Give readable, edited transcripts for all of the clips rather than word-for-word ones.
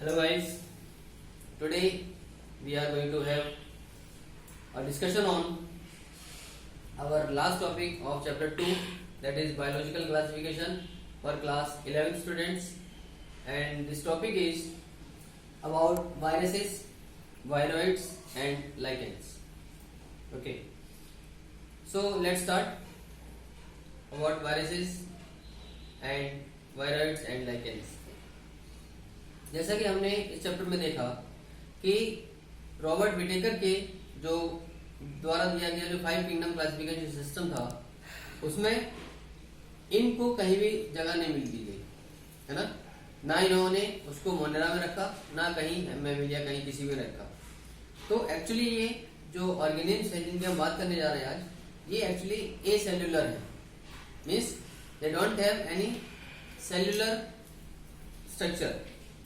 Hello guys, today we are going to have a discussion on our last topic of chapter 2, that is biological classification for class 11 students, and this topic is about viruses, viroids and lichens. Okay, so let's start about viruses and viroids and lichens. जैसा कि हमने इस chapter में देखा कि Robert Whittaker के जो द्वारा दिया गया जो 5 किंगडम क्लासिफिकेशन सिस्टम था उसमें इनको कहीं भी जगह नहीं मिल दी गई है ना इन्होंने उसको मोनेरा में रखा, ना कहीं मैमेलिया कहीं किसी में रखा। तो एक्चुअली ये जो ऑर्गेनिज्म्स है जिनकी हम बात करने जा रहे हैं आज, ये एक्चुअली ए सेल्यूलर है, means they don't have any cellular structure.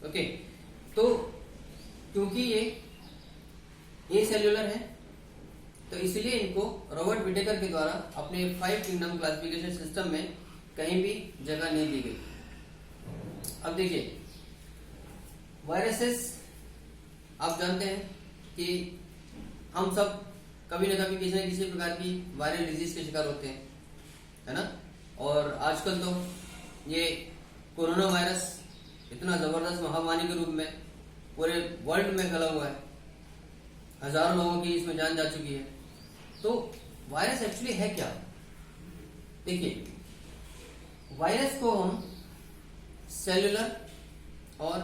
Okay, तो क्योंकि ये ए सेल्यूलर है तो इसलिए इनको रॉबर्ट विटेकर के द्वारा अपने 5 किंगडम क्लासिफिकेशन सिस्टम में कहीं भी जगह नहीं दी गई। अब देखिए, वायरसेस आप जानते हैं कि हम सब कभी न कभी किसी न किसी प्रकार की वायरल डिजीज के शिकार होते हैं, है ना। और आजकल तो ये कोरोना वायरस इतना जबरदस्त महामारी के रूप में पूरे वर्ल्ड में फैला हुआ है, हजारों लोगों की इसमें जान जा चुकी है। तो वायरस एक्चुअली है क्या? देखिए, वायरस को हम सेल्यूलर और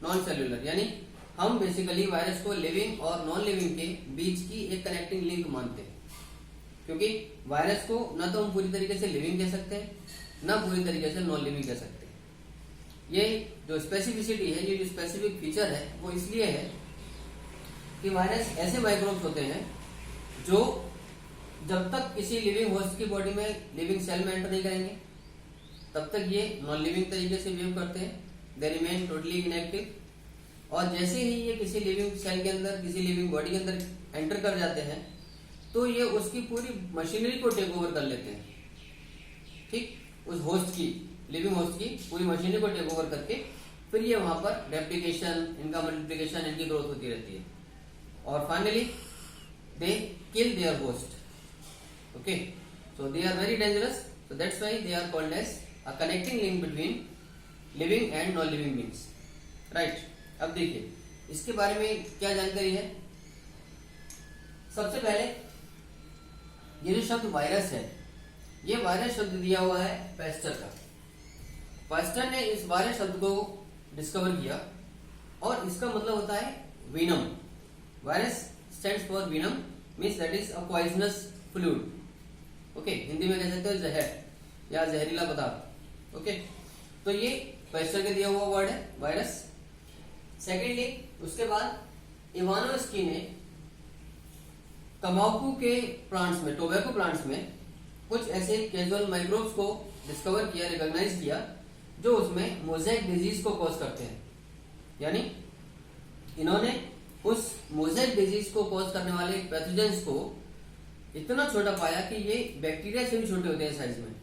नॉन सेल्यूलर, यानी हम बेसिकली वायरस को लिविंग और नॉन लिविंग के बीच की एक कनेक्टिंग लिंक मानते हैं, क्योंकि वायरस को न तो हम पूरी तरीके से लिविंग कह सकते हैं, न पूरी तरीके से नॉन लिविंग कह सकते हैं। ये जो स्पेसिफिसिटी है, ये जो स्पेसिफिक फीचर है, वो इसलिए है कि वायरस ऐसे माइक्रोब्स होते हैं जो जब तक किसी लिविंग होस्ट की बॉडी में, लिविंग सेल में एंटर नहीं करेंगे तब तक ये नॉन लिविंग तरीके से बिहेव करते हैं, दे रिमेन टोटली इनएक्टिव। और जैसे ही ये किसी लिविंग सेल के अंदर, किसी लिविंग बॉडी के अंदर एंटर कर जाते हैं तो ये उसकी पूरी मशीनरी को टेक ओवर कर लेते हैं, ठीक, उस होस्ट की, लिविंग होस्ट की पूरी मशीनरी को टेक ओवर करके फिर ये वहां पर रेप्लिकेशन, इनका मल्टीप्लिकेशन, इनकी ग्रोथ होती रहती है और finally they kill their host. Okay, so they are very dangerous, so that's why they are called as a connecting link between living and non living beings, right. अब देखिए इसके बारे में क्या जानकारी है। सबसे पहले ये जो शब्द वायरस है, ये वायरस शब्द दिया हुआ है पैस्टर का। पैस्टर ने इस वायरस शब्द को डिस्कवर किया और इसका मतलब होता है venom. Virus stands for venom, means that is a poisonous fluid. Okay, Hindi में कह सकते हो जहर या जहरीला पदार्थ। ओके, तो ये पैस्टर के दिया हुआ वर्ड है वायरस। सेकेंडली, उसके बाद इवानोव्स्की ने तंबाकू के प्लांट्स में, टोबैको प्लांट्स में कुछ ऐसे कैजुअल माइक्रोब्स को डिस्कवर किया, रिकॉग्नाइज किया, जो उसमें मोज़ेक डिजीज को कॉज करते हैं। यानी इन्होंने उस मोज़ेक डिजीज को कॉज करने वाले पैथोजेंस को इतना छोटा पाया कि ये बैक्टीरिया से भी छोटे होते हैं साइज में,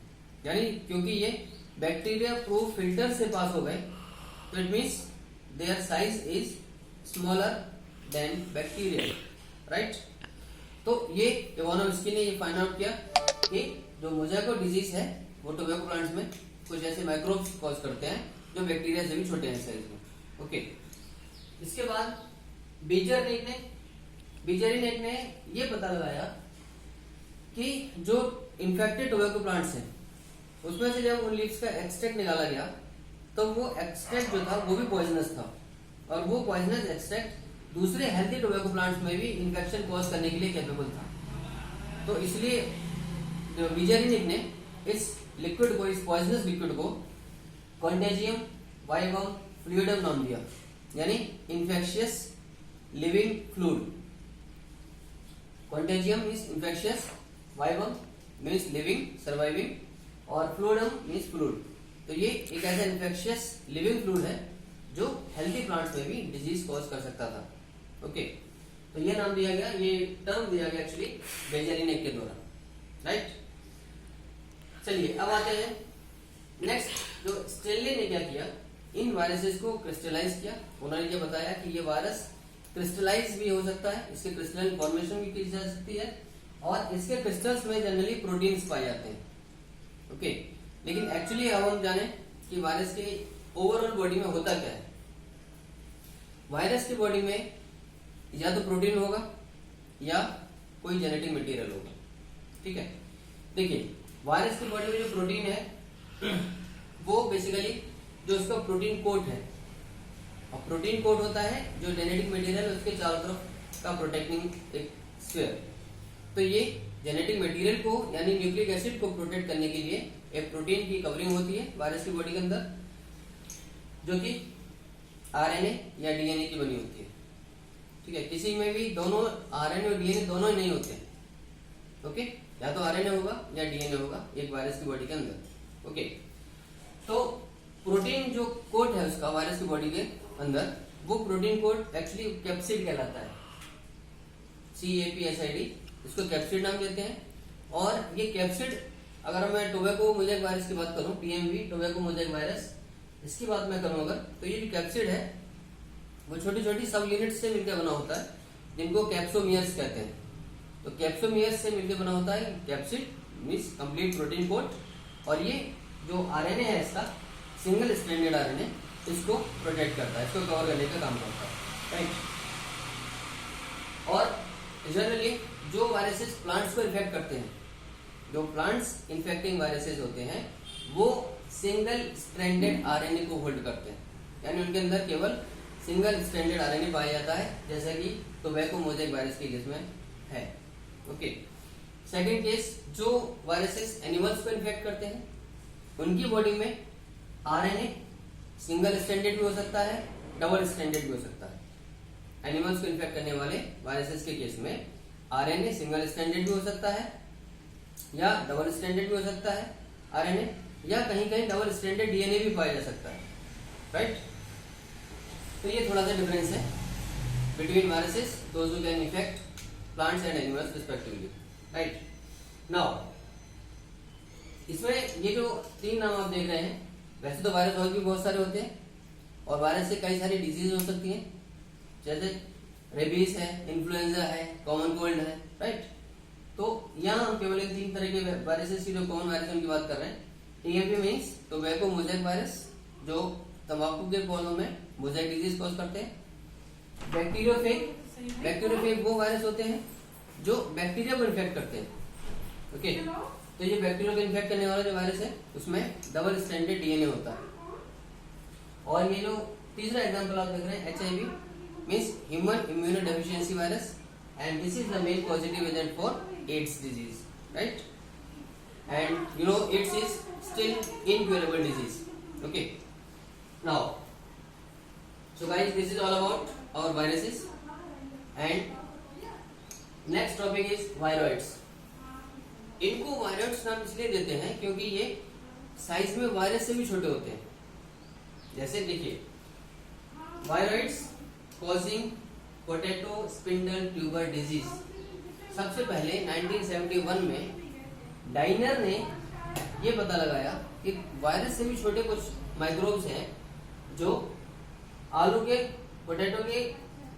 यानी क्योंकि ये बैक्टीरिया प्रूफ फिल्टर से पास हो गए तो it means their size is smaller than bacteria, right. तो ये इवानोव्स्की ने ये फाइंड आउट किया कि जो मोज़ेको डिजीज है वो टोबैको प्लांट्स में कुछ ऐसे माइक्रोब्स कॉज करते हैं जो बैक्टीरिया से भी छोटे हैं साइज में। ओके, इसके बाद बीजरिनेक ने ये पता लगाया कि जो इन्फेक्टेड टोबैको प्लांट्स हैं उसमें से जब उन लीव्स का एक्सट्रैक्ट निकाला गया तो वो एक्सट्रैक्ट जो था वो भी पॉइजनस था, और वो पॉइजनस एक्सट्रैक्ट दूसरे हेल्थी टोबैको प्लांट्स में भी इन्फेक्शन कॉज करने के लिए कैपेबल था। तो इसलिए जो बीजरिनेक ने इस लिक्विड को, इस पॉइजनस लिक्विड को कॉन्टेजियम वाइबम फ्लूइडम नाम दिया, यानी infectious living fluid. Contagium means infectious, vivum means living, surviving, और फ्लूइडम मीन्स फ्लूइड। तो ये एक ऐसा इन्फेक्शियस लिविंग फ्लूइड है जो हेल्थी प्लांट्स में भी डिजीज कॉज कर सकता था। ओके, तो ये नाम दिया गया, ये टर्म दिया गया एक्चुअली बीजरिनेक के द्वारा, राइट। चलिए अब आते हैं नेक्स्ट, जो स्टेनली ने क्या किया इन वायरसेस को क्रिस्टलाइज किया। उन्होंने ये बताया कि ये वायरस क्रिस्टलाइज भी हो सकता है, इसके क्रिस्टलाइन फॉर्मेशन भी की जा सकती है और इसके क्रिस्टल्स में जनरली प्रोटीन्स पाए जाते हैं। ओके, लेकिन एक्चुअली अब हम जाने कि वायरस के ओवरऑल बॉडी में होता क्या है। वायरस की बॉडी में या तो प्रोटीन होगा या कोई जेनेटिक मटेरियल होगा। ठीक है, देखिए वायरस की बॉडी में जो प्रोटीन है वो बेसिकली जो उसका प्रोटीन कोट है, और प्रोटीन कोट होता है जो जेनेटिक मटेरियल उसके चारों तरफ का प्रोटेक्टिंग एक स्फीयर। तो ये जेनेटिक मटेरियल को यानी न्यूक्लिक एसिड को प्रोटेक्ट करने के लिए एक प्रोटीन की कवरिंग होती है वायरस की बॉडी के अंदर, जो कि आरएनए या डीएनए की बनी होती है। ठीक है, किसी में भी दोनों आरएनए और डीएनए दोनों ही नहीं होते। ओके, या तो आरएनए होगा या डीएनए होगा एक वायरस की बॉडी के अंदर। ओके, तो प्रोटीन जो कोट है उसका वायरस की बॉडी के अंदर, वो प्रोटीन कोट एक्चुअली कैप्सिड कहलाता है, CAPSID, इसको कैप्सिड नाम देते हैं। और ये कैप्सिड, अगर मैं टोबैको मोज़ेक वायरस की बात करूं, TMV टोबैको मोज़ेक वायरस, इसकी बात मैं करूं अगर, तो ये जो कैप्सिड है वो छोटी छोटी सब यूनिट से मिलकर बना होता है जिनको कैप्सोमियर्स कहते हैं। तो कैप्सोमियर्स से मिलकर बना होता है capsid, means complete protein coat. और ये जो आरएनए है इसका सिंगल स्ट्रैंडेड आरएनए इसको प्रोटेक्ट करता है, इसको कवर करने का काम करता है, राइट। और जनरली जो वायरसेस प्लांट्स को इन्फेक्ट करते हैं, जो प्लांट्स इन्फेक्टिंग वायरसेस होते हैं, वो सिंगल स्ट्रैंडेड आरएनए को होल्ड करते हैं, यानी उनके अंदर केवल सिंगल स्ट्रैंडेड आरएनए पाया जाता है, जैसा कि टोबैको मोज़ेक वायरस के केस में है। ओके, सेकंड केस, जो वायरसेस एनिमल्स को इन्फेक्ट करते हैं उनकी बॉडी में आरएनए सिंगल स्ट्रैंडेड भी हो सकता है, डबल स्ट्रैंडेड भी हो सकता है। एनिमल्स को इन्फेक्ट करने वाले वायरसेस के केस में आरएनए सिंगल स्ट्रैंडेड भी हो सकता है या डबल स्ट्रैंडेड भी हो सकता है आरएनए, या कहीं कहीं डबल स्ट्रैंडेड डीएनए भी पाया जा सकता है, राइट। तो ये थोड़ा सा डिफरेंस है between viruses those who can infect plants and animals respectively, right. Now इसमें ये जो तीन नाम आप देख रहे हैं, वैसे तो वायरस और भी बहुत सारे होते हैं और वायरस से कई सारी डिजीज हो सकती हैं, जैसे रेबीज है, इन्फ्लुएंजा है, कॉमन कोल्ड है, राइट। तो यहाँ हम केवल तीन तरह के वायरसेस की जो कॉमन वायरस की बात कर रहे हैं। TMV means tobacco mosaic virus, जो तंबाकू के पौधों में मोज़ेक डिजीज कॉज करते हैं। बैक्टीरियोफेज वो वायरस होते हैं जो बैक्टीरिया को इन्फेक्ट करते हैं। ओके, तो ये बैक्टीरिया को इन्फेक्ट करने वाला जो वायरस है उसमें डबल स्ट्रैंडेड डीएनए होता है। और ये जो तीसरा एग्जांपल आप देख रहे हैं, HIV means human immuno deficiency virus, and this is the main positive agent for AIDS disease, right. And you know AIDS is still incurable disease. Okay, now so guys, this is all about our viruses, and next topic is viroids. इनको viroids नाम इसलिए देते हैं क्योंकि ये size में virus से भी छोटे होते हैं। जैसे देखिए, viroids causing potato spindle tuber disease. सबसे पहले 1971 में डाइनर ने ये पता लगाया कि वायरस से भी छोटे कुछ माइक्रोब्स हैं जो आलू के पोटैटो के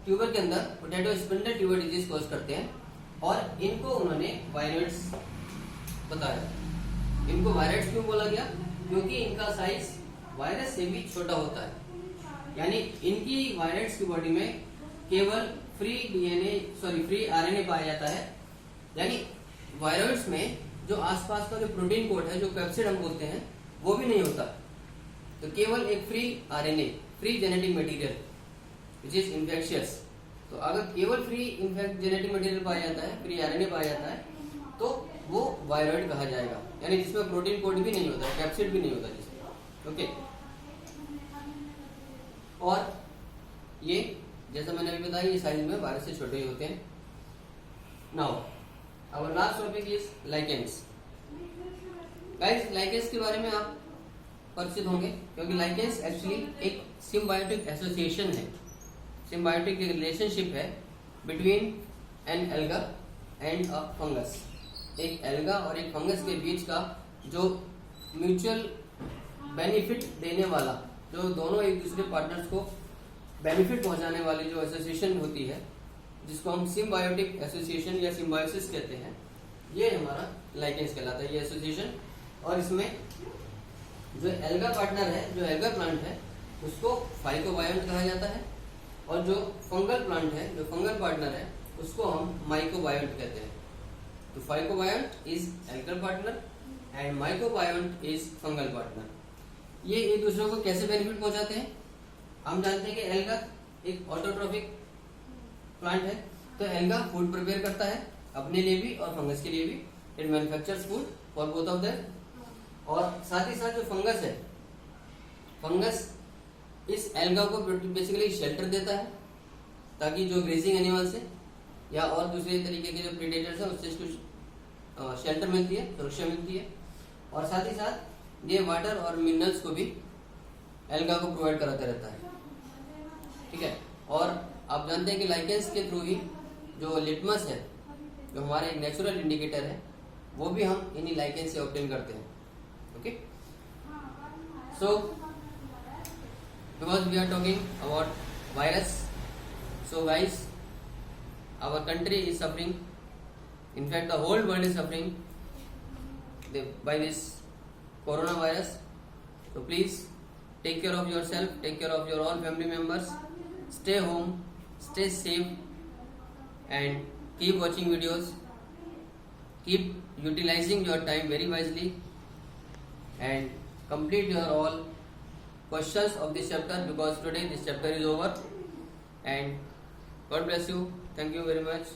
ट्यूबर के अंदर potato spindle tuber disease cause करते हैं, और इनको उन्होंने वायरॉइड्स बताया। इनको वायरॉइड्स क्यों बोला गया? क्योंकि इनका साइज वायरस से भी छोटा होता है, यानी इनकी वायरॉइड्स की बॉडी में केवल फ्री आरएनए पाया जाता है, यानी वायरॉइड्स में जो आसपास का जो प्रोटीन कोट है, जो कैप्सिड हम बोलते हैं, वो भी नहीं होता। तो केवल एक free RNA, free genetic material which is infectious. तो अगर केवल फ्री जेनेटिक मटेरियल पाया जाता है, फ्री आरएनए पाया जाता है, तो वो वायरॉइड कहा जाएगा, यानी जिसमें प्रोटीन कोड भी नहीं होता, कैप्सिड भी नहीं होता जिसमें। ओके, और ये जैसा मैंने अभी बताया, ये साइज में वायरस से छोटे ही होते हैं। Now our last topic is lichens. Guys, lichens के बारे में आप परिचित होंगे क्योंकि लाइकेंस एक्चुअली एक सिम्बायोटिक एसोसिएशन है, सिम्बायोटिक रिलेशनशिप है between an alga and a fungus. एक एल्गा और एक फंगस के बीच का जो म्यूचुअल बेनिफिट देने वाला जो दोनों एक दूसरे पार्टनर्स को बेनिफिट पहुंचाने वाली जो एसोसिएशन होती है, जिसको हम सिम्बायोटिक एसोसिएशन या सिम्बायोसिस कहते हैं, ये हमारा लाइकेंस कहलाता है, ये एसोसिएशन। और इसमें जो एल्गा पार्टनर है, जो एल्गा प्लांट है, उसको फाइकोबायोंट कहा जाता है, और जो फंगल प्लांट है, जो फंगल पार्टनर है, उसको हम माइकोबायोंट कहते हैं। तो phycobiont is algal partner and mycobiont is fungal partner. ये एक दूसरे को कैसे बेनिफिट पहुंचाते हैं? हम जानते हैं कि एल्गा एक ऑटोट्रोफिक प्लांट है, तो एल्गा फूड प्रिपेयर करता है अपने लिए भी और फंगस के लिए भी। It manufactures food for both of them. और साथ ही साथ जो फंगस है, फंगस इस एल्गा को बेसिकली शेल्टर देता है, ताकि जो ग्रेजिंग एनिमल्स है या और दूसरे तरीके के जो प्रेडेटर्स है उससे इसको शेल्टर मिलती है, सुरक्षा मिलती है। और साथ ही साथ ये वाटर और मिनरल्स को भी एल्गा को प्रोवाइड कराता रहता है, ठीक है। और आप जानते हैं कि लाइकेंस के थ्रू ही जो लिटमस है, जो हमारे नेचुरल इंडिकेटर है, वो भी हम इन्हीं लाइकेंस से ऑब्टेन करते हैं। Okay, so because we are talking about virus, so guys, our country is suffering, in fact the whole world is suffering by this coronavirus. So please take care of yourself, take care of your all family members, stay home, stay safe and keep watching videos, keep utilizing your time very wisely and complete your all questions of this chapter, because today this chapter is over. And God bless you. Thank you very much.